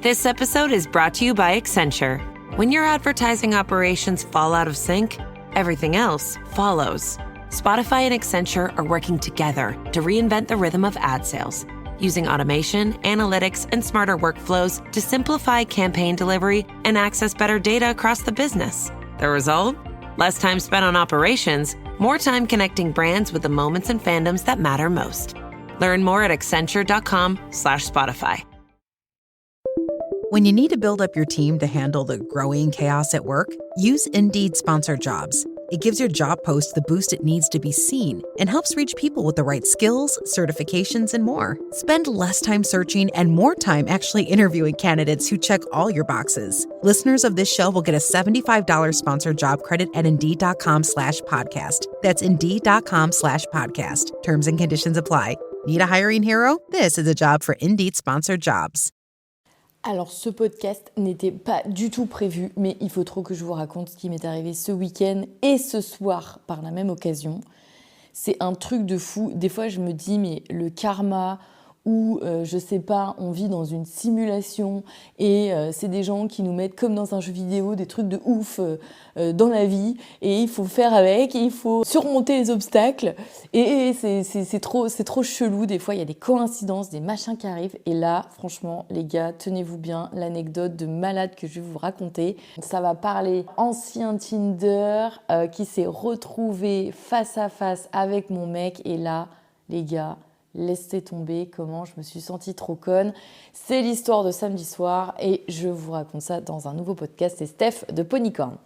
This episode is brought to you by Accenture. When your advertising operations fall out of sync, everything else follows. Spotify and Accenture are working together to reinvent the rhythm of ad sales, using automation, analytics, and smarter workflows to simplify campaign delivery and access better data across the business. The result? Less time spent on operations, more time connecting brands with the moments and fandoms that matter most. Learn more at accenture.com/Spotify. When you need to build up your team to handle the growing chaos at work, use Indeed Sponsored Jobs. It gives your job post the boost it needs to be seen and helps reach people with the right skills, certifications, and more. Spend less time searching and more time actually interviewing candidates who check all your boxes. Listeners of this show will get a $75 sponsored job credit at Indeed.com/podcast. That's Indeed.com/podcast. Terms and conditions apply. Need a hiring hero? This is a job for Indeed Sponsored Jobs. Alors ce podcast n'était pas du tout prévu, mais il faut trop que je vous raconte ce qui m'est arrivé ce week-end et ce soir par la même occasion. C'est un truc de fou. Des fois je me dis mais le karma ou je sais pas, on vit dans une simulation et c'est des gens qui nous mettent comme dans un jeu vidéo des trucs de ouf dans la vie et il faut faire avec et il faut surmonter les obstacles et c'est trop chelou. Des fois il y a des coïncidences, des machins qui arrivent et là franchement les gars, tenez-vous bien, l'anecdote de malade que je vais vous raconter. Ça va parler ancien Tinder qui s'est retrouvé face à face avec mon mec et là les gars, laissez tomber comment je me suis sentie trop conne. C'est l'histoire de samedi soir et je vous raconte ça dans un nouveau podcast. C'est Steph de Ponycorn.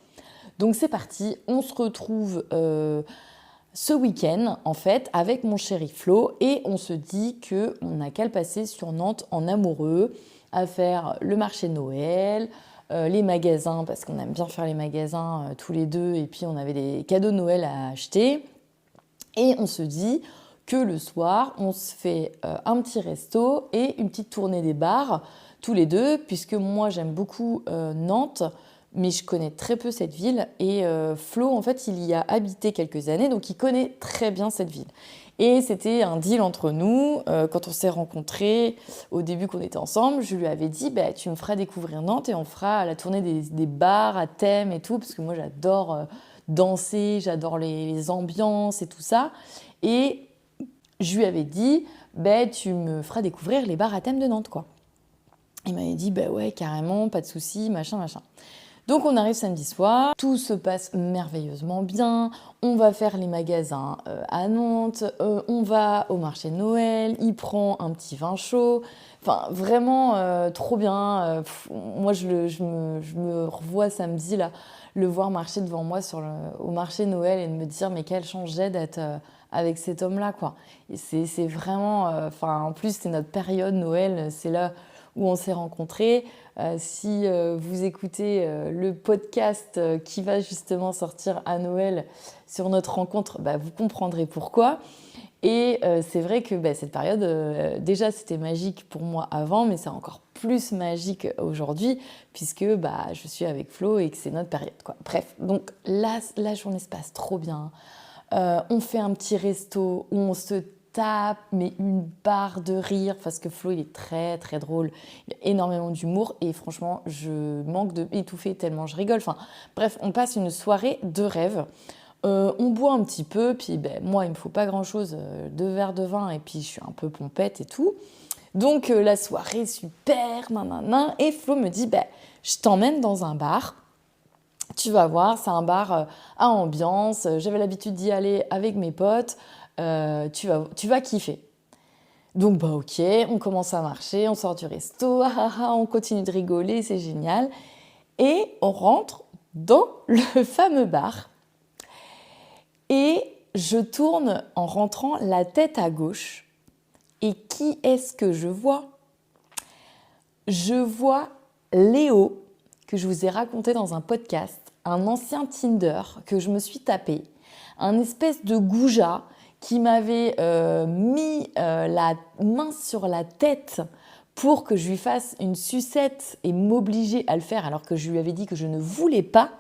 Donc c'est parti, on se retrouve ce week-end en fait avec mon chéri Flo et on se dit qu'on n'a qu'à le passer sur Nantes en amoureux, à faire le marché de Noël, les magasins parce qu'on aime bien faire les magasins tous les deux et puis on avait des cadeaux de Noël à acheter et on se dit que le soir, on se fait un petit resto et une petite tournée des bars, tous les deux, puisque moi, j'aime beaucoup Nantes, mais je connais très peu cette ville. Et Flo, en fait, il y a habité quelques années, donc il connaît très bien cette ville. Et c'était un deal entre nous. Quand on s'est rencontrés, au début qu'on était ensemble, je lui avais dit bah, « tu me feras découvrir Nantes et on fera la tournée des bars à thème et tout, parce que moi, j'adore danser, j'adore les ambiances et tout ça. » Et je lui avais dit, tu me feras découvrir les bars à thème de Nantes, quoi. Il m'avait dit, ouais, carrément, pas de souci, machin. Donc on arrive samedi soir, tout se passe merveilleusement bien, on va faire les magasins à Nantes, on va au marché de Noël, il prend un petit vin chaud, enfin vraiment trop bien. Moi je me revois samedi là, le voir marcher devant moi au marché de Noël et de me dire mais quelle chance j'ai d'être avec cet homme-là, quoi. Et c'est vraiment... en plus, c'est notre période Noël, c'est là où on s'est rencontrés. Si vous écoutez le podcast qui va justement sortir à Noël sur notre rencontre, vous comprendrez pourquoi. Et c'est vrai que cette période, déjà, c'était magique pour moi avant, mais c'est encore plus magique aujourd'hui, puisque je suis avec Flo et que c'est notre période, quoi. Bref, donc là, la journée se passe trop bien. On fait un petit resto où on se tape, mais une barre de rire, parce que Flo, il est très, très drôle. Il a énormément d'humour et franchement, je manque d'étouffer tellement je rigole. Enfin, bref, on passe une soirée de rêve. On boit un petit peu, puis moi, il me faut pas grand-chose, 2 verres de vin, et puis je suis un peu pompette et tout. Donc, la soirée, super, nanana. Et Flo me dit, je t'emmène dans un bar. Tu vas voir, c'est un bar à ambiance. J'avais l'habitude d'y aller avec mes potes. Tu vas kiffer. Donc, ok, on commence à marcher, on sort du resto, on continue de rigoler, c'est génial. Et on rentre dans le fameux bar. Et je tourne en rentrant la tête à gauche. Et qui est-ce que je vois ? Je vois Léo, que je vous ai raconté dans un podcast, un ancien Tinder que je me suis tapé, un espèce de goujat qui m'avait mis la main sur la tête pour que je lui fasse une sucette et m'obliger à le faire alors que je lui avais dit que je ne voulais pas.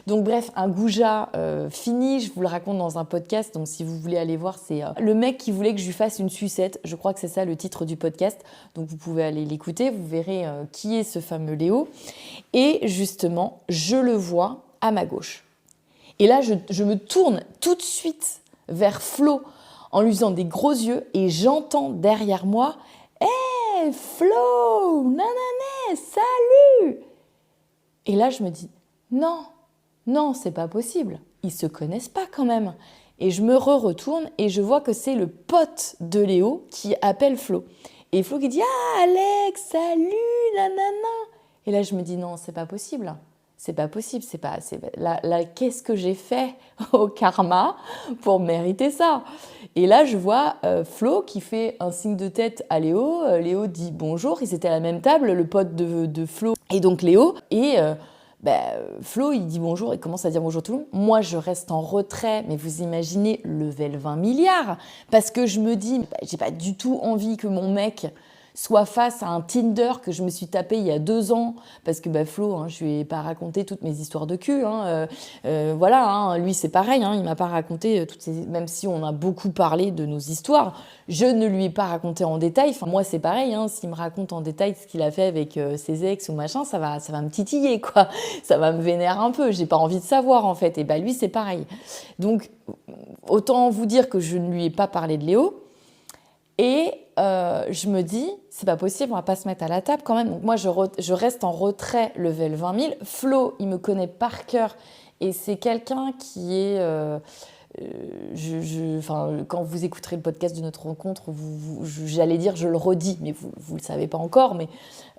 Donc bref, un goujat fini, je vous le raconte dans un podcast, donc si vous voulez aller voir, c'est le mec qui voulait que je lui fasse une sucette, je crois que c'est ça le titre du podcast, donc vous pouvez aller l'écouter, vous verrez qui est ce fameux Léo. Et justement, je le vois à ma gauche. Et là, je me tourne tout de suite vers Flo en lui faisant des gros yeux et j'entends derrière moi « Hey, Flo, nanana, salut !» Et là, je me dis « Non, c'est pas possible. Ils se connaissent pas quand même. » Et je me retourne et je vois que c'est le pote de Léo qui appelle Flo. Et Flo qui dit « Ah, Alex, salut, nanana !» Et là, je me dis « Non, c'est pas possible. C'est pas possible. Là, qu'est-ce que j'ai fait au karma pour mériter ça ?» Et là, je vois Flo qui fait un signe de tête à Léo. Léo dit bonjour. Ils étaient à la même table, le pote de Flo et donc Léo. Et Flo, il dit bonjour, il commence à dire bonjour tout le monde. Moi, je reste en retrait, mais vous imaginez, level 20 milliards. Parce que je me dis, j'ai pas du tout envie que mon mec soit face à un Tinder que je me suis tapé il y a 2 ans, parce que Flo, je lui ai pas raconté toutes mes histoires de cul, voilà, lui c'est pareil, il m'a pas raconté toutes ces... Même si on a beaucoup parlé de nos histoires, je ne lui ai pas raconté en détail. Enfin, moi c'est pareil, s'il me raconte en détail ce qu'il a fait avec ses ex ou machin, ça va me titiller, quoi. Ça va me vénérer un peu, j'ai pas envie de savoir en fait. Et lui c'est pareil. Donc autant vous dire que je ne lui ai pas parlé de Léo. Et je me dis, c'est pas possible, on va pas se mettre à la table quand même. Donc moi, je reste en retrait level 20 000. Flo, il me connaît par cœur et c'est quelqu'un qui est... quand vous écouterez le podcast de notre rencontre, j'allais dire, je le redis, mais vous le savez pas encore, mais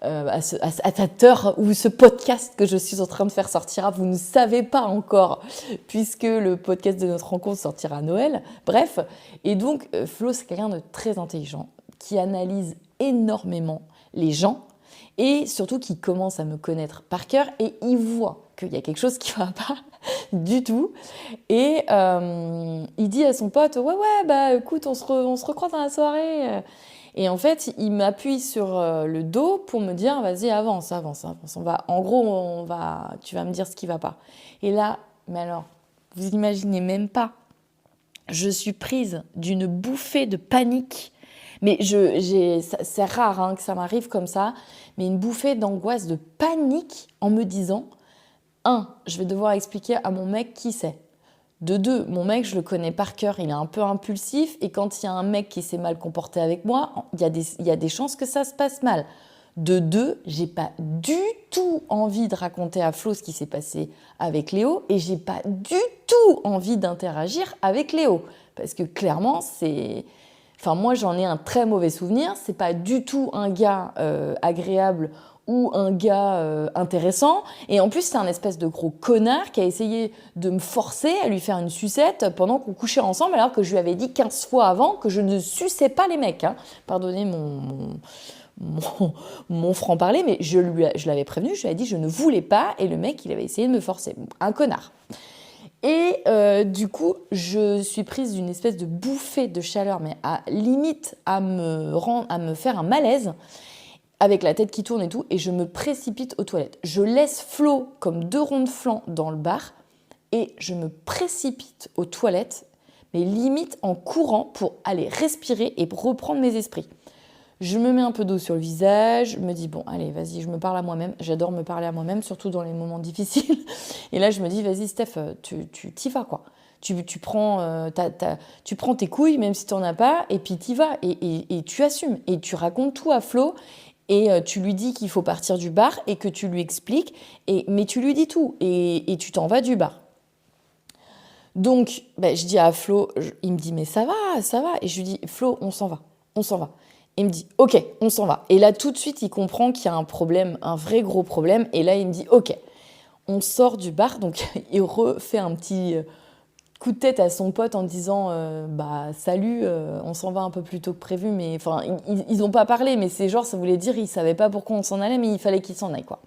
à cette heure où ce podcast que je suis en train de faire sortira, vous ne savez pas encore, puisque le podcast de notre rencontre sortira à Noël. Bref, et donc Flo, c'est quelqu'un de très intelligent, qui analyse énormément les gens, et surtout qui commence à me connaître par cœur, et il voit qu'il y a quelque chose qui va pas du tout. Et il dit à son pote, ouais, écoute, on se recroise dans la soirée. Et en fait, il m'appuie sur le dos pour me dire, vas-y, avance. Tu vas me dire ce qui va pas. Et là, mais alors, vous imaginez même pas, je suis prise d'une bouffée de panique. Mais c'est rare que ça m'arrive comme ça, mais une bouffée d'angoisse, de panique en me disant, 1, je vais devoir expliquer à mon mec qui c'est. De 2, mon mec, je le connais par cœur, il est un peu impulsif et quand il y a un mec qui s'est mal comporté avec moi, il y a des chances que ça se passe mal. De 2, j'ai pas du tout envie de raconter à Flo ce qui s'est passé avec Léo et j'ai pas du tout envie d'interagir avec Léo. Parce que clairement, moi, j'en ai un très mauvais souvenir. C'est pas du tout un gars agréable ou un gars intéressant. Et en plus, c'est un espèce de gros connard qui a essayé de me forcer à lui faire une sucette pendant qu'on couchait ensemble, alors que je lui avais dit 15 fois avant que je ne suçais pas les mecs. Pardonnez mon franc-parler, mais je l'avais prévenu, je lui avais dit je ne voulais pas, et le mec, il avait essayé de me forcer. Un connard. Et du coup, je suis prise d'une espèce de bouffée de chaleur, mais limite à me faire un malaise, avec la tête qui tourne et tout, et je me précipite aux toilettes. Je laisse Flo comme 2 ronds de flanc dans le bar, et je me précipite aux toilettes, mais limite en courant pour aller respirer et pour reprendre mes esprits. Je me mets un peu d'eau sur le visage, je me dis bon, allez, vas-y, je me parle à moi-même. J'adore me parler à moi-même, surtout dans les moments difficiles. Et là, je me dis, vas-y, Steph, tu t'y vas, quoi. Tu prends tes couilles, même si tu n'en as pas, et puis t'y vas, et tu assumes. Et tu racontes tout à Flo, et tu lui dis qu'il faut partir du bar, et que tu lui expliques, mais tu lui dis tout, et tu t'en vas du bar. Donc, je dis à Flo, il me dit, mais ça va. Et je lui dis, Flo, on s'en va. Il me dit, ok, on s'en va. Et là, tout de suite, il comprend qu'il y a un problème, un vrai gros problème. Et là, il me dit, ok, on sort du bar. Donc, il refait un petit coup de tête à son pote en disant, salut, on s'en va un peu plus tôt que prévu. Mais enfin, ils n'ont pas parlé, mais c'est genre, ça voulait dire, ils ne savaient pas pourquoi on s'en allait, mais il fallait qu'ils s'en aillent, quoi.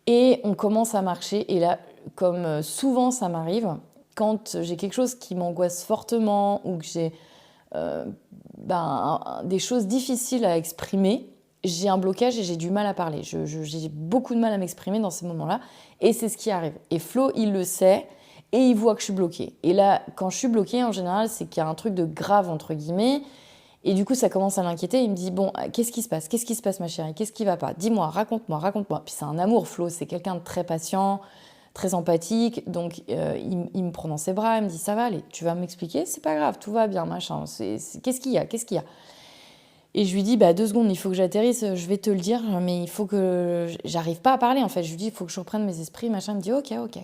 Et on commence à marcher. Et là, comme souvent ça m'arrive, quand j'ai quelque chose qui m'angoisse fortement ou que j'ai des choses difficiles à exprimer, j'ai un blocage et j'ai du mal à parler. J'ai beaucoup de mal à m'exprimer dans ces moments-là. Et c'est ce qui arrive. Et Flo, il le sait et il voit que je suis bloquée. Et là, quand je suis bloquée, en général, c'est qu'il y a un truc de grave, entre guillemets. Et du coup, ça commence à l'inquiéter. Il me dit, bon, qu'est-ce qui se passe ? Qu'est-ce qui se passe, ma chérie ? Qu'est-ce qui va pas ? Dis-moi, raconte-moi, raconte-moi. Puis c'est un amour, Flo. C'est quelqu'un de très patient, très empathique. Donc, il me prend dans ses bras. Il me dit, ça va aller. Tu vas m'expliquer ? C'est pas grave, tout va bien, machin. Qu'est-ce qu'il y a ? Qu'est-ce qu'il y a ? Et je lui dis, 2 secondes, il faut que j'atterrisse, je vais te le dire, mais il faut que... J'arrive pas à parler, en fait. Je lui dis, il faut que je reprenne mes esprits, machin. Il me dit, ok.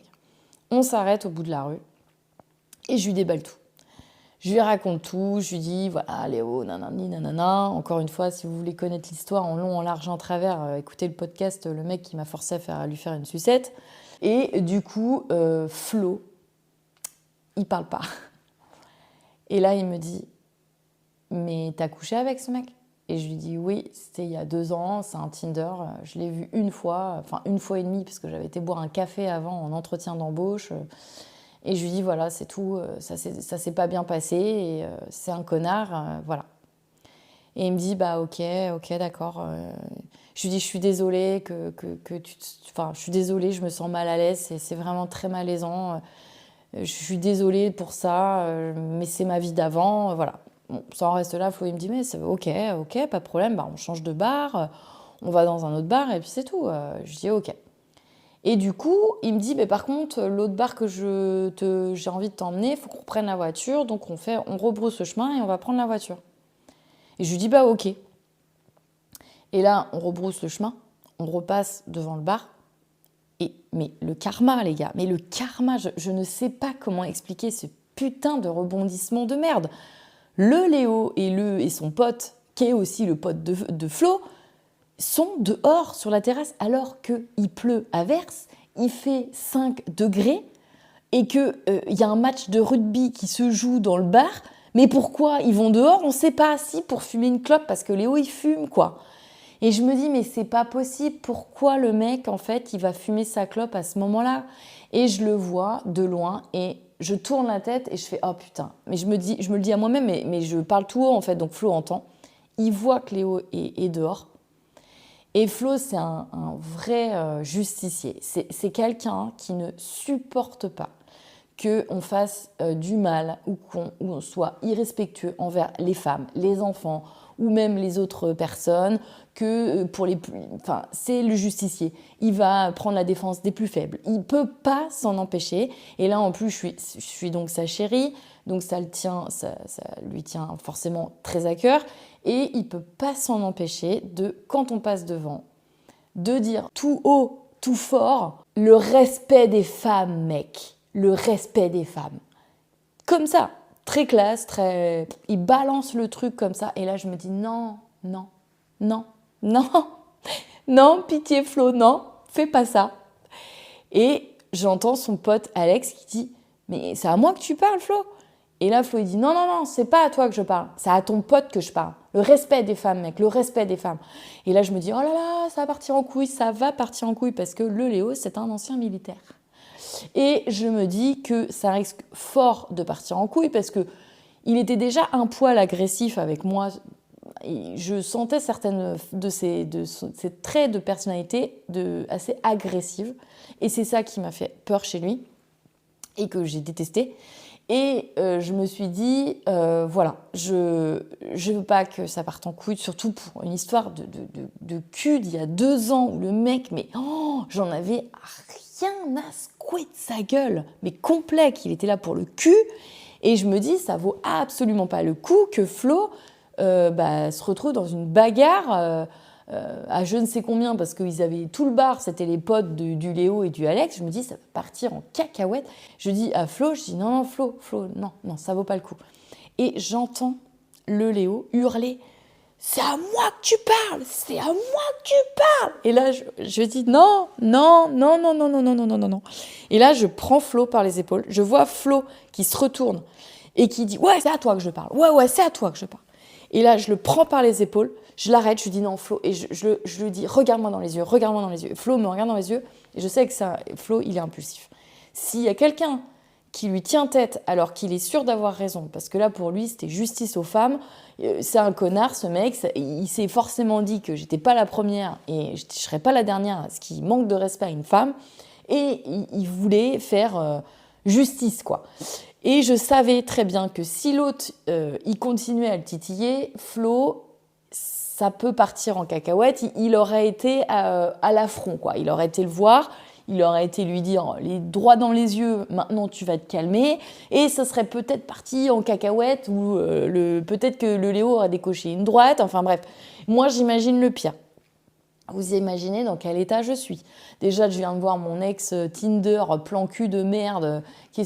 On s'arrête au bout de la rue et je lui déballe tout. Je lui raconte tout, je lui dis, voilà, Léo, nanani, nanana. Encore une fois, si vous voulez connaître l'histoire en long, en large, en travers, écoutez le podcast, le mec qui m'a forcé à lui faire une sucette. Et du coup, Flo, il parle pas. Et là, il me dit, mais t'as couché avec ce mec ? Et je lui dis, oui, c'était il y a 2 ans, c'est un Tinder. Je l'ai vu une fois et demie, parce que j'avais été boire un café avant en entretien d'embauche. Et je lui dis, voilà, c'est tout, ça s'est pas bien passé, et c'est un connard, voilà. Et il me dit, ok, d'accord. Je lui dis, je suis désolée je suis désolée, je me sens mal à l'aise, c'est vraiment très malaisant. Je suis désolée pour ça, mais c'est ma vie d'avant, voilà. Bon, ça en reste là, Flo, il me dit, mais c'est ok, pas de problème, on change de bar, on va dans un autre bar, et puis c'est tout. Je dis, ok. Et du coup, il me dit, par contre, l'autre bar que j'ai envie de t'emmener, il faut qu'on prenne la voiture, donc on rebrousse le chemin et on va prendre la voiture. Et je lui dis, ok. Et là, on rebrousse le chemin, on repasse devant le bar, mais le karma, les gars, je ne sais pas comment expliquer ce putain de rebondissement de merde. Le Léo et son pote, qui est aussi le pote de Flo, sont dehors sur la terrasse alors qu'il pleut à verse, il fait 5 degrés et qu'il y a un match de rugby qui se joue dans le bar. Mais pourquoi ils vont dehors ? On ne sait pas, si pour fumer une clope, parce que Léo il fume, quoi. Et je me dis, mais c'est pas possible, pourquoi le mec, en fait, il va fumer sa clope à ce moment-là ? Et je le vois de loin et je tourne la tête et je fais, oh putain. Mais je me le dis à moi-même, mais je parle tout haut, en fait, donc Flo entend. Il voit que Léo est dehors. Et Flo, c'est un vrai justicier. C'est quelqu'un qui ne supporte pas qu'on fasse du mal ou qu'on soit irrespectueux envers les femmes, les enfants ou même les autres personnes, c'est le justicier. Il va prendre la défense des plus faibles. Il ne peut pas s'en empêcher. Et là, en plus, je suis donc sa chérie, donc ça lui tient forcément très à cœur. Et il ne peut pas s'en empêcher quand on passe devant, de dire tout haut, tout fort, le respect des femmes, mec. Le respect des femmes. Comme ça, très classe, il balance le truc comme ça. Et là, je me dis non, pitié Flo, non, fais pas ça. Et j'entends son pote Alex qui dit, mais c'est à moi que tu parles, Flo ? Et là, Flo, il dit, non, c'est pas à toi que je parle, c'est à ton pote que je parle. Le respect des femmes, mec, le respect des femmes. Et là, je me dis, oh là là, ça va partir en couille, parce que le Léo, c'est un ancien militaire. Et je me dis que ça risque fort de partir en couille, parce qu'il était déjà un poil agressif avec moi. Et je sentais certaines de ses traits de personnalité assez agressives. Et c'est ça qui m'a fait peur chez lui et que j'ai détesté. Et je me suis dit, voilà, je veux pas que ça parte en couille, surtout pour une histoire de cul d'il y a 2 ans où le mec, j'en avais rien à secouer de sa gueule, mais complet, qu'il était là pour le cul. Et je me dis, ça vaut absolument pas le coup que Flo se retrouve dans une bagarre à je ne sais combien, parce qu'ils avaient tout le bar, c'était les potes du Léo et du Alex. Je me dis, ça va partir en cacahuète. Je dis à Flo, non, Flo, non, ça vaut pas le coup. Et j'entends le Léo hurler, c'est à moi que tu parles, c'est à moi que tu parles. Et là, je dis non. Et là, je prends Flo par les épaules. Je vois Flo qui se retourne et qui dit, ouais, c'est à toi que je parle. Ouais, c'est à toi que je parle. Et là, je le prends par les épaules, je l'arrête, je lui dis non, Flo, et je lui dis, regarde-moi dans les yeux. Et Flo me regarde dans les yeux, et je sais que Flo, il est impulsif. S'il y a quelqu'un qui lui tient tête alors qu'il est sûr d'avoir raison, parce que là pour lui c'était justice aux femmes, c'est un connard ce mec, il s'est forcément dit que j'étais pas la première et je serais pas la dernière, ce qui manque de respect à une femme, et il voulait faire justice quoi. Et je savais très bien que si l'autre il continuait à le titiller, Flo, ça peut partir en cacahuète, il aurait été à l'affront quoi, il aurait été le voir. Il aurait été lui dire les droits dans les yeux, maintenant tu vas te calmer, et ça serait peut-être parti en cacahuète ou peut-être que le Léo aurait décoché une droite, enfin bref. Moi j'imagine le pire. Vous imaginez dans quel état je suis. Déjà, je viens de voir mon ex Tinder, plan cul de merde, qui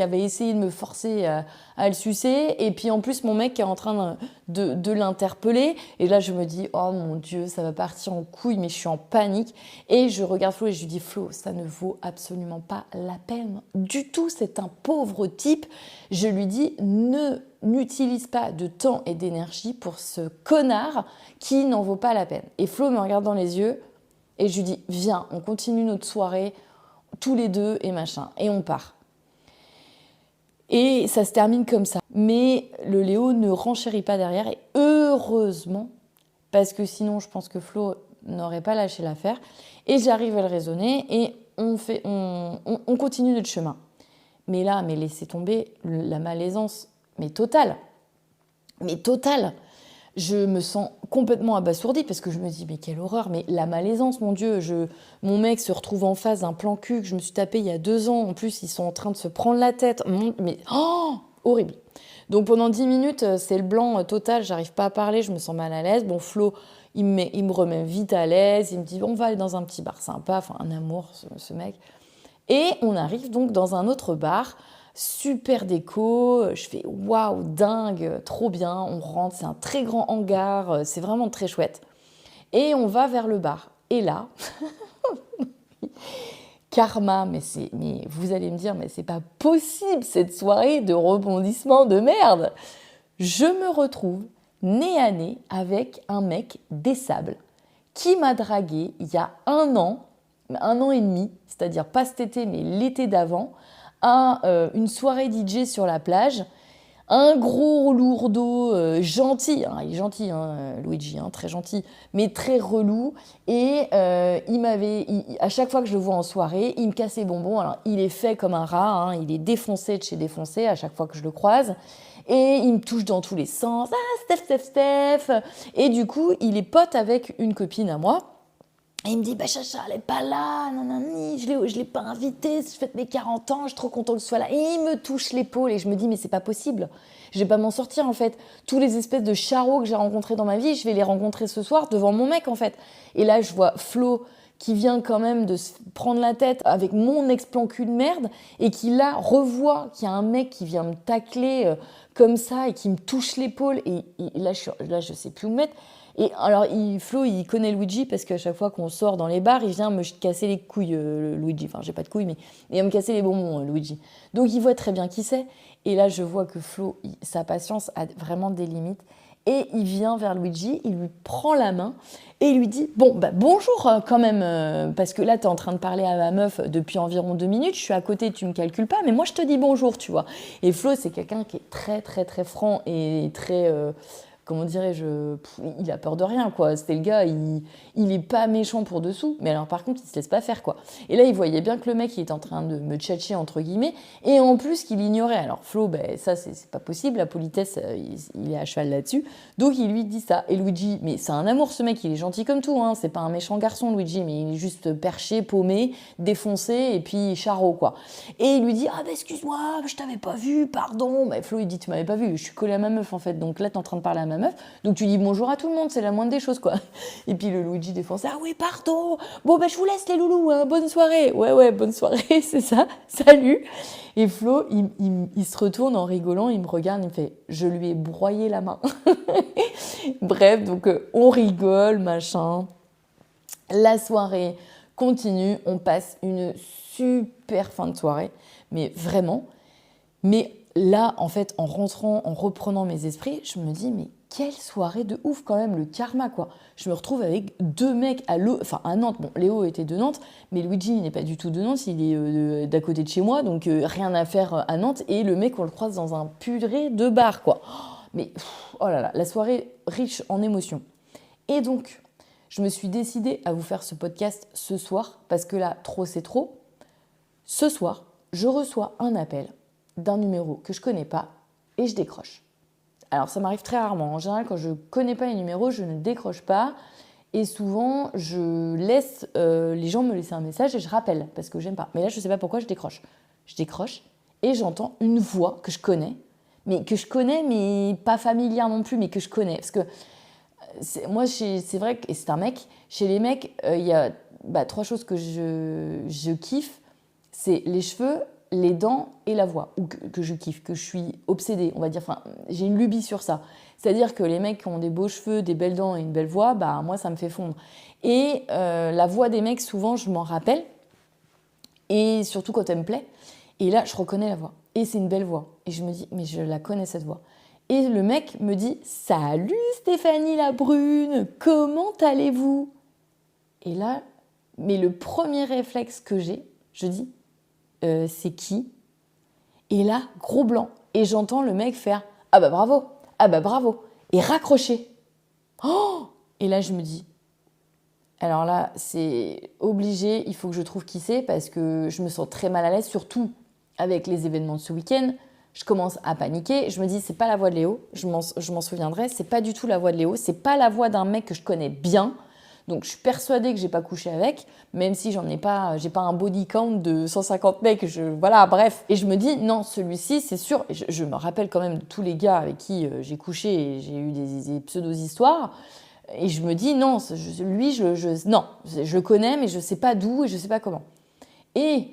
avait essayé de me forcer à le sucer. Et puis en plus, mon mec qui est en train de l'interpeller. Et là, je me dis, oh mon Dieu, ça va partir en couille, mais je suis en panique. Et je regarde Flo et je lui dis, Flo, ça ne vaut absolument pas la peine du tout. C'est un pauvre type. Je lui dis, n'utilise pas de temps et d'énergie pour ce connard qui n'en vaut pas la peine. Et Flo me regarde dans les yeux et je lui dis, viens, on continue notre soirée tous les deux et machin. Et on part. Et ça se termine comme ça. Mais le Léo ne renchérit pas derrière, et heureusement, parce que sinon je pense que Flo n'aurait pas lâché l'affaire. Et j'arrive à le raisonner et on continue notre chemin. Mais là, laissez tomber la malaisance, mais totale. Mais totale. Je me sens complètement abasourdie parce que je me dis, mais quelle horreur, mais la malaisance, mon Dieu. Mon mec se retrouve en face d'un plan cul que je me suis tapé il y a 2 ans. En plus, ils sont en train de se prendre la tête. Mais horrible. Donc pendant 10 minutes, c'est le blanc total. J'arrive pas à parler, je me sens mal à l'aise. Bon, Flo, il me remet vite à l'aise. Il me dit, on va aller dans un petit bar sympa. Enfin, un amour, ce mec. Et on arrive donc dans un autre bar. Super déco, je fais waouh, dingue, trop bien, on rentre, c'est un très grand hangar, c'est vraiment très chouette. Et on va vers le bar. Et là, karma, mais vous allez me dire, mais c'est pas possible cette soirée de rebondissement de merde. Je me retrouve nez à nez avec un mec des Sables qui m'a dragué il y a 1 an et demi, c'est-à-dire pas cet été mais l'été d'avant, à une soirée DJ sur la plage. Un gros lourdeau gentil, hein, il est gentil, hein, Luigi, hein, très gentil, mais très relou. Et à chaque fois que je le vois en soirée, il me casse les bonbons. Alors, il est fait comme un rat, hein, il est défoncé de chez défoncé à chaque fois que je le croise. Et il me touche dans tous les sens. Ah, Steph. Et du coup, il est pote avec une copine à moi. Et il me dit, Chacha, elle n'est pas là, nanani, je l'ai pas invitée, je fête mes 40 ans, je suis trop content que ce soit là. Et il me touche l'épaule et je me dis, mais c'est pas possible, je vais pas m'en sortir en fait. Tous les espèces de charros que j'ai rencontrés dans ma vie, je vais les rencontrer ce soir devant mon mec en fait. Et là, je vois Flo qui vient quand même de se prendre la tête avec mon ex-plan cul de merde et qui là revoit qu'il y a un mec qui vient me tacler comme ça et qui me touche l'épaule. Et là, je sais plus où me mettre. Et alors, Flo, il connaît Luigi parce qu'à chaque fois qu'on sort dans les bars, il vient me casser les couilles, Luigi. Enfin, j'ai pas de couilles, mais il va me casser les bonbons, Luigi. Donc, il voit très bien qui c'est. Et là, je vois que Flo, sa patience a vraiment des limites. Et il vient vers Luigi, il lui prend la main et il lui dit « Bon, bonjour quand même, parce que là, tu es en train de parler à ma meuf depuis environ 2 minutes, je suis à côté, tu me calcules pas, mais moi, je te dis bonjour, tu vois. » Et Flo, c'est quelqu'un qui est très, très, très franc et très... comment dirais-je, il a peur de rien, quoi. C'était le gars, il est pas méchant pour dessous, mais alors par contre, il se laisse pas faire, quoi. Et là, il voyait bien que le mec, il est en train de me tchatcher, entre guillemets, et en plus qu'il ignorait. Alors Flo, ça, c'est pas possible, la politesse, il est à cheval là-dessus. Donc il lui dit ça. Et Luigi, mais c'est un amour, ce mec, il est gentil comme tout, hein. C'est pas un méchant garçon, Luigi, mais il est juste perché, paumé, défoncé, et puis charreau, quoi. Et il lui dit, excuse-moi, je t'avais pas vu, pardon. Flo, il dit, tu m'avais pas vu, je suis collé à ma meuf, en fait, donc là, t'es en train de parler à ma meuf, donc tu dis bonjour à tout le monde, c'est la moindre des choses, quoi. Et puis le Luigi défonce, ah oui, pardon, bon je vous laisse les loulous, hein. Bonne soirée. Ouais, bonne soirée, c'est ça, salut. Et Flo, il se retourne en rigolant, il me regarde, il me fait, je lui ai broyé la main. Bref, donc on rigole, machin. La soirée continue, on passe une super fin de soirée, mais vraiment. Mais là, en fait, en rentrant, en reprenant mes esprits, je me dis, mais quelle soirée de ouf quand même, le karma quoi. Je me retrouve avec 2 mecs à Nantes. Bon, Léo était de Nantes, mais Luigi il n'est pas du tout de Nantes, il est d'à côté de chez moi, donc rien à faire à Nantes. Et le mec, on le croise dans un purée de bar quoi. Mais oh là là, la soirée riche en émotions. Et donc, je me suis décidée à vous faire ce podcast ce soir, parce que là, trop c'est trop. Ce soir, je reçois un appel d'un numéro que je connais pas et je décroche. Alors ça m'arrive très rarement. En général, quand je ne connais pas les numéros, je ne décroche pas. Et souvent, je laisse les gens me laisser un message et je rappelle parce que j'aime pas. Mais là, je ne sais pas pourquoi je décroche. Je décroche et j'entends une voix que je connais, mais pas familière non plus, mais que je connais. Parce que moi, c'est vrai que c'est un mec. Chez les mecs, il y a 3 choses que je kiffe. C'est les cheveux, les dents et la voix, ou que je kiffe, que je suis obsédée, on va dire. Enfin, j'ai une lubie sur ça. C'est-à-dire que les mecs qui ont des beaux cheveux, des belles dents et une belle voix, moi, ça me fait fondre. Et la voix des mecs, souvent, je m'en rappelle. Et surtout quand elle me plaît. Et là, je reconnais la voix. Et c'est une belle voix. Et je me dis, mais je la connais cette voix. Et le mec me dit, salut Stéphanie la brune, comment allez-vous? Et là, mais le premier réflexe que j'ai, je dis, c'est qui? Et là, gros blanc. Et j'entends le mec faire ah bah bravo, et raccrocher. Oh! Et là, je me dis, alors là, c'est obligé, il faut que je trouve qui c'est parce que je me sens très mal à l'aise, surtout avec les événements de ce week-end. Je commence à paniquer. Je me dis, c'est pas la voix de Léo, je m'en souviendrai, c'est pas du tout la voix de Léo, c'est pas la voix d'un mec que je connais bien. Donc, je suis persuadée que j'ai pas couché avec, même si j'ai pas un body count de 150 mecs, voilà, bref. Et je me dis, non, celui-ci, c'est sûr. Et je me rappelle quand même de tous les gars avec qui j'ai couché et j'ai eu des pseudo-histoires. Et je me dis, non, lui, non, je le connais, mais je sais pas d'où et je sais pas comment. Et,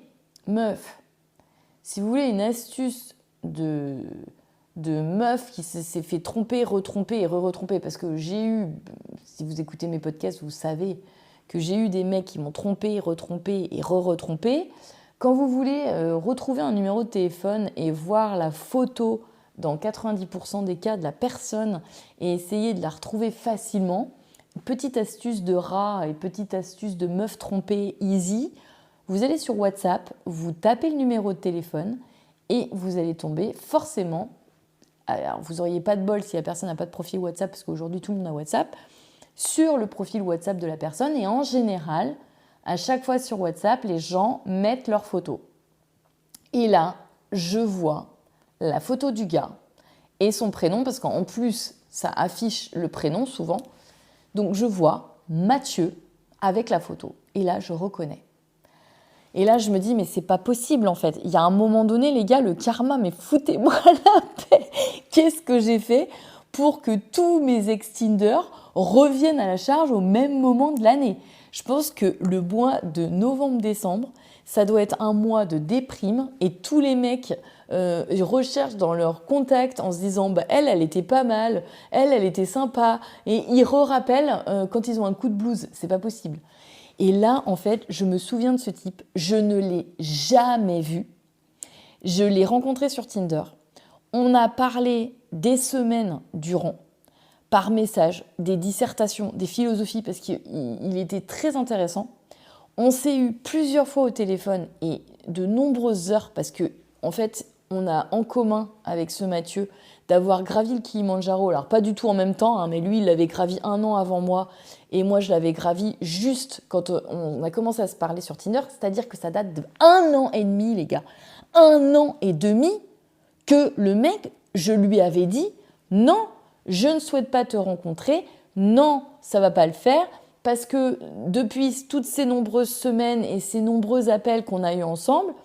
meuf, si vous voulez une astuce de meuf qui s'est fait tromper, retromper et re-retromper. Parce que j'ai eu, si vous écoutez mes podcasts, vous savez que j'ai eu des mecs qui m'ont trompé, retrompé et re-retrompé. Quand vous voulez retrouver un numéro de téléphone et voir la photo dans 90% des cas de la personne et essayer de la retrouver facilement, petite astuce de rat et petite astuce de meuf trompée easy, vous allez sur WhatsApp, vous tapez le numéro de téléphone et vous allez tomber forcément. Alors, vous n'auriez pas de bol si la personne n'a pas de profil WhatsApp, parce qu'aujourd'hui, tout le monde a WhatsApp, sur le profil WhatsApp de la personne. Et en général, à chaque fois sur WhatsApp, les gens mettent leurs photos. Et là, je vois la photo du gars et son prénom, parce qu'en plus, ça affiche le prénom souvent. Donc, je vois Mathieu avec la photo. Et là, je reconnais. Et là, je me dis, mais c'est pas possible en fait. Il y a un moment donné, les gars, le karma, mais foutez-moi la paix. Qu'est-ce que j'ai fait pour que tous mes ex-Tinder reviennent à la charge au même moment de l'année? Je pense que le mois de novembre-décembre, ça doit être un mois de déprime et tous les mecs recherchent dans leurs contacts en se disant elle était pas mal, elle était sympa et ils rappellent quand ils ont un coup de blues. C'est pas possible. Et là, en fait, je me souviens de ce type. Je ne l'ai jamais vu. Je l'ai rencontré sur Tinder. On a parlé des semaines durant, par message, des dissertations, des philosophies, parce qu'il était très intéressant. On s'est eu plusieurs fois au téléphone et de nombreuses heures, parce que, en fait, on a en commun avec ce Mathieu d'avoir gravi le Kilimandjaro. Alors, pas du tout en même temps, mais lui, il l'avait gravi 1 an avant moi. Et moi, je l'avais gravi juste quand on a commencé à se parler sur Tinder. C'est-à-dire que ça date de 1 an et demi, les gars. 1 an et demi que le mec, je lui avais dit « Non, je ne souhaite pas te rencontrer. Non, ça va pas le faire. » Parce que depuis toutes ces nombreuses semaines et ces nombreux appels qu'on a eus ensemble,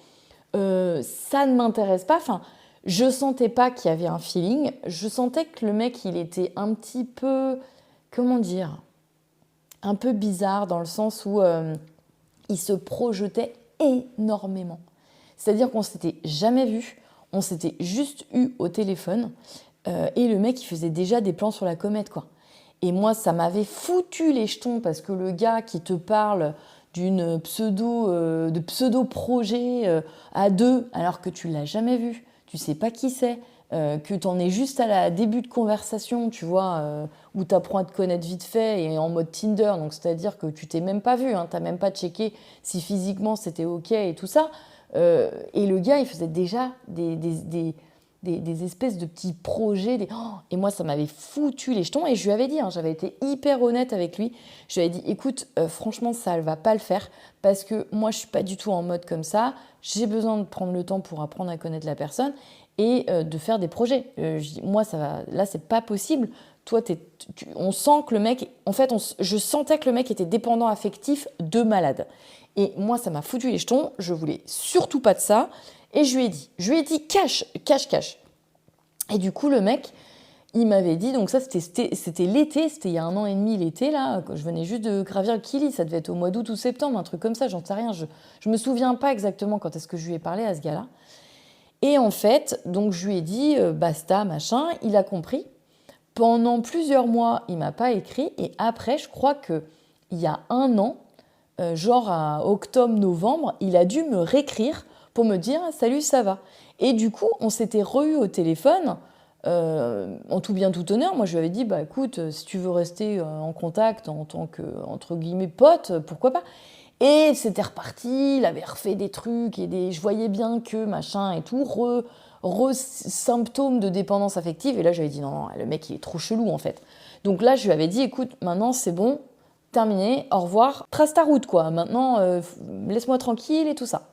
ça ne m'intéresse pas. Enfin, je sentais pas qu'il y avait un feeling. Je sentais que le mec, il était un petit peu... Comment dire ? Un peu bizarre dans le sens où il se projetait énormément. C'est-à-dire qu'on s'était jamais vu, on s'était juste eu au téléphone et le mec, il faisait déjà des plans sur la comète, quoi. Et moi, ça m'avait foutu les jetons parce que le gars qui te parle de pseudo-projet à deux alors que tu l'as jamais vu, tu sais pas qui c'est, que tu en es juste à la début de conversation, tu vois, où tu apprends à te connaître vite fait et en mode Tinder, donc c'est-à-dire que tu t'es même pas vu, hein, tu n'as même pas checké si physiquement c'était OK et tout ça. Et le gars, il faisait déjà des espèces de petits projets. Et moi, ça m'avait foutu les jetons. Et je lui avais dit, hein, j'avais été hyper honnête avec lui. Je lui avais dit, écoute, franchement, ça ne va pas le faire parce que moi, je ne suis pas du tout en mode comme ça. J'ai besoin de prendre le temps pour apprendre à connaître la personne et de faire des projets. Je dis, moi, ça va, là, c'est pas possible. Toi, on sent que le mec, en fait, je sentais que le mec était dépendant affectif de malade. Et moi, ça m'a foutu les jetons. Je voulais surtout pas de ça. Et je lui ai dit, cache. Et du coup, le mec, il m'avait dit, donc ça, c'était l'été, c'était il y a 1 an et demi l'été, là, quand je venais juste de gravir le Kili, ça devait être au mois d'août ou septembre, un truc comme ça, j'en sais rien. Je me souviens pas exactement quand est-ce que je lui ai parlé à ce gars-là. Et en fait, donc je lui ai dit, basta, machin, il a compris. Pendant plusieurs mois, il m'a pas écrit. Et après, je crois qu'il y a 1 an, genre à octobre-novembre, il a dû me réécrire pour me dire « Salut, ça va ?» Et du coup, on s'était re-eu au téléphone, en tout bien tout honneur. Moi, je lui avais dit « Bah écoute, si tu veux rester en contact en tant que, entre guillemets, pote, pourquoi pas ?» Et c'était reparti, il avait refait des trucs, et je voyais bien que machin et tout, symptômes de dépendance affective. Et là, j'avais dit « Non, le mec, il est trop chelou, en fait. » Donc là, je lui avais dit « Écoute, maintenant, c'est bon, terminé, au revoir, trace ta route, quoi. Maintenant, laisse-moi tranquille et tout ça. »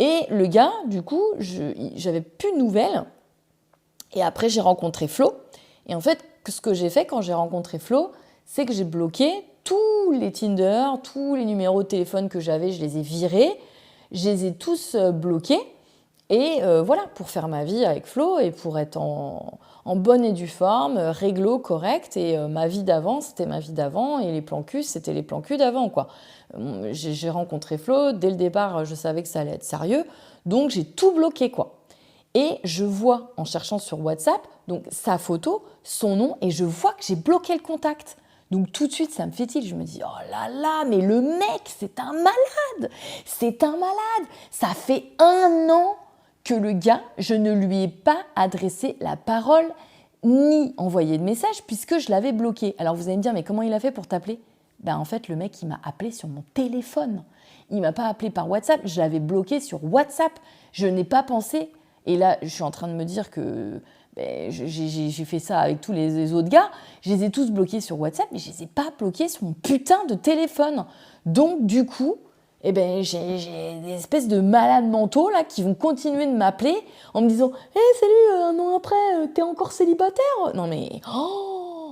Et le gars, du coup, j'avais plus de nouvelles. Et après, j'ai rencontré Flo. Et en fait, ce que j'ai fait quand j'ai rencontré Flo, c'est que j'ai bloqué tous les Tinder, tous les numéros de téléphone que j'avais, je les ai virés. Je les ai tous bloqués. Et voilà, pour faire ma vie avec Flo et pour être en bonne et due forme, réglo, correct. Et ma vie d'avant, c'était ma vie d'avant. Et les plans cul, c'était les plans cul d'avant, quoi. J'ai rencontré Flo. Dès le départ, je savais que ça allait être sérieux. Donc, j'ai tout bloqué, quoi. Et je vois, en cherchant sur WhatsApp, donc sa photo, son nom, et je vois que j'ai bloqué le contact. Donc tout de suite, ça me fait tilt. Je me dis, oh là là, mais le mec, c'est un malade. C'est un malade. Ça fait 1 an que le gars, je ne lui ai pas adressé la parole ni envoyé de message puisque je l'avais bloqué. Alors vous allez me dire, mais comment il a fait pour t'appeler ? Ben en fait, le mec, il m'a appelé sur mon téléphone. Il ne m'a pas appelé par WhatsApp, je l'avais bloqué sur WhatsApp. Je n'ai pas pensé. Et là, je suis en train de me dire que j'ai fait ça avec tous les autres gars. Je les ai tous bloqués sur WhatsApp, mais je ne les ai pas bloqués sur mon putain de téléphone. Donc, du coup, j'ai des espèces de malades mentaux là, qui vont continuer de m'appeler en me disant « Hey, salut, 1 an après, t'es encore célibataire ?» Non mais,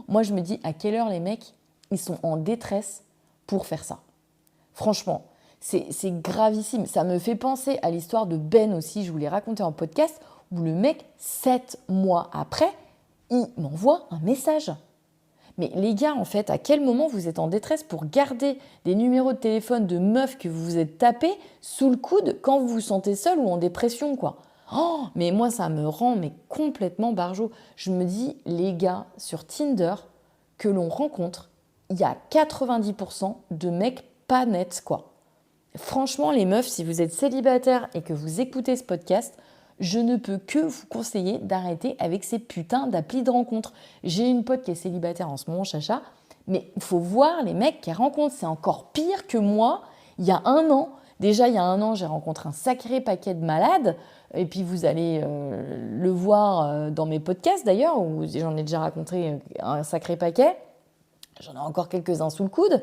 moi je me dis, à quelle heure les mecs, ils sont en détresse pour faire ça. Franchement, c'est gravissime. Ça me fait penser à l'histoire de Ben aussi, je vous l'ai raconté en podcast, où le mec, 7 mois après, il m'envoie un message. Mais les gars, en fait, à quel moment vous êtes en détresse pour garder des numéros de téléphone de meufs que vous vous êtes tapés sous le coude quand vous vous sentez seul ou en dépression, quoi. Mais moi, ça me rend complètement barjot. Je me dis, les gars, sur Tinder, que l'on rencontre, il y a 90% de mecs pas nets, quoi. Franchement, les meufs, si vous êtes célibataires et que vous écoutez ce podcast, je ne peux que vous conseiller d'arrêter avec ces putains d'applis de rencontre. J'ai une pote qui est célibataire en ce moment, Chacha, mais il faut voir les mecs qu'elle rencontre. C'est encore pire que moi, il y a 1 an. Déjà, il y a 1 an, j'ai rencontré un sacré paquet de malades. Et puis, vous allez le voir dans mes podcasts, d'ailleurs, où j'en ai déjà raconté un sacré paquet. J'en ai encore quelques-uns sous le coude.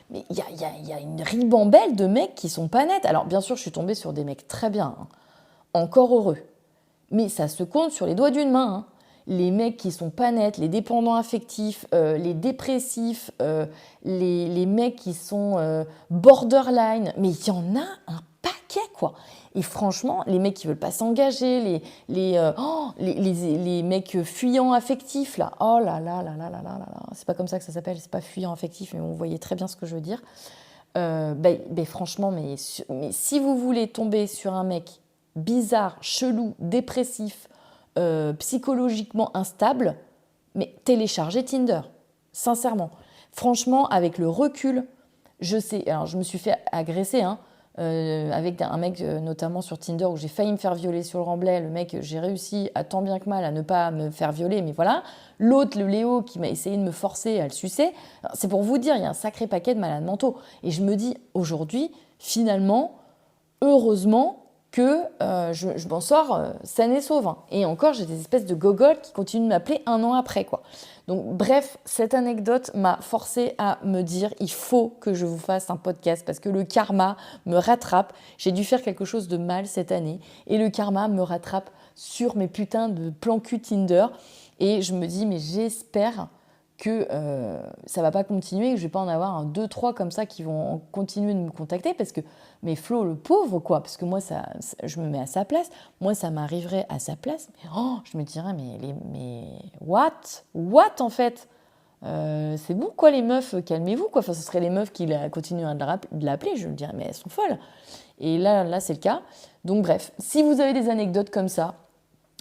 Mais il y a une ribambelle de mecs qui sont pas nets. Alors, bien sûr, je suis tombée sur des mecs très bien, hein. Encore heureux. Mais ça se compte sur les doigts d'une main, hein. Les mecs qui sont pas nets, les dépendants affectifs, les dépressifs, les mecs qui sont borderline. Mais il y en a un paquet, quoi. Et franchement, les mecs qui veulent pas s'engager, les mecs fuyants affectifs, là. Oh là là là là là là là. C'est pas comme ça que ça s'appelle, c'est pas fuyant affectif, mais vous voyez très bien ce que je veux dire. Franchement, mais si vous voulez tomber sur un mec bizarre, chelou, dépressif, psychologiquement instable, mais téléchargez Tinder, sincèrement. Franchement, avec le recul, je sais, alors je me suis fait agresser, hein, avec un mec notamment sur Tinder où j'ai failli me faire violer sur le remblai. Le mec, j'ai réussi à tant bien que mal à ne pas me faire violer, mais voilà. L'autre, le Léo, qui m'a essayé de me forcer à le sucer. C'est pour vous dire, il y a un sacré paquet de malades mentaux. Et je me dis aujourd'hui, finalement, heureusement que je m'en sors saine et sauve. Et encore, j'ai des espèces de gogoles qui continuent de m'appeler 1 an après, quoi. Donc bref, cette anecdote m'a forcée à me dire il faut que je vous fasse un podcast parce que le karma me rattrape. J'ai dû faire quelque chose de mal cette année et le karma me rattrape sur mes putains de plans cul Tinder. Et je me dis mais j'espère que ça va pas continuer, que je vais pas en avoir 1, 2, 3 comme ça qui vont continuer de me contacter parce que, mais Flo, le pauvre, quoi, parce que moi, je me mets à sa place, moi, ça m'arriverait à sa place, mais je me dirais, mais what en fait c'est bon, quoi, les meufs, calmez-vous, quoi, enfin, ce serait les meufs qui continueraient de l'appeler, je me dirais, mais elles sont folles. Et là, c'est le cas. Donc, bref, si vous avez des anecdotes comme ça,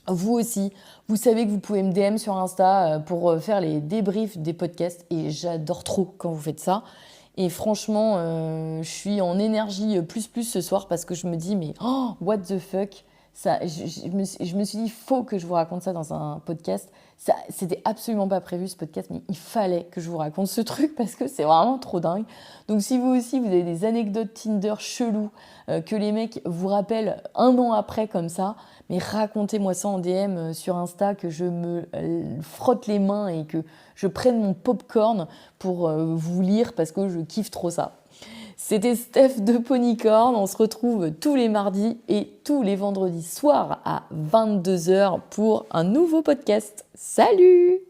vous aussi, vous savez que vous pouvez me DM sur Insta pour faire les débriefs des podcasts et j'adore trop quand vous faites ça. Et franchement, je suis en énergie plus ce soir parce que je me dis mais what the fuck ça, je me suis dit il faut que je vous raconte ça dans un podcast. Ça, c'était absolument pas prévu ce podcast, mais il fallait que je vous raconte ce truc parce que c'est vraiment trop dingue. Donc si vous aussi vous avez des anecdotes Tinder cheloues que les mecs vous rappellent 1 an après comme ça, mais racontez-moi ça en DM sur Insta, que je me frotte les mains et que je prenne mon popcorn pour vous lire parce que je kiffe trop ça. C'était Steph de Ponycorn. On se retrouve tous les mardis et tous les vendredis soirs à 22h pour un nouveau podcast. Salut!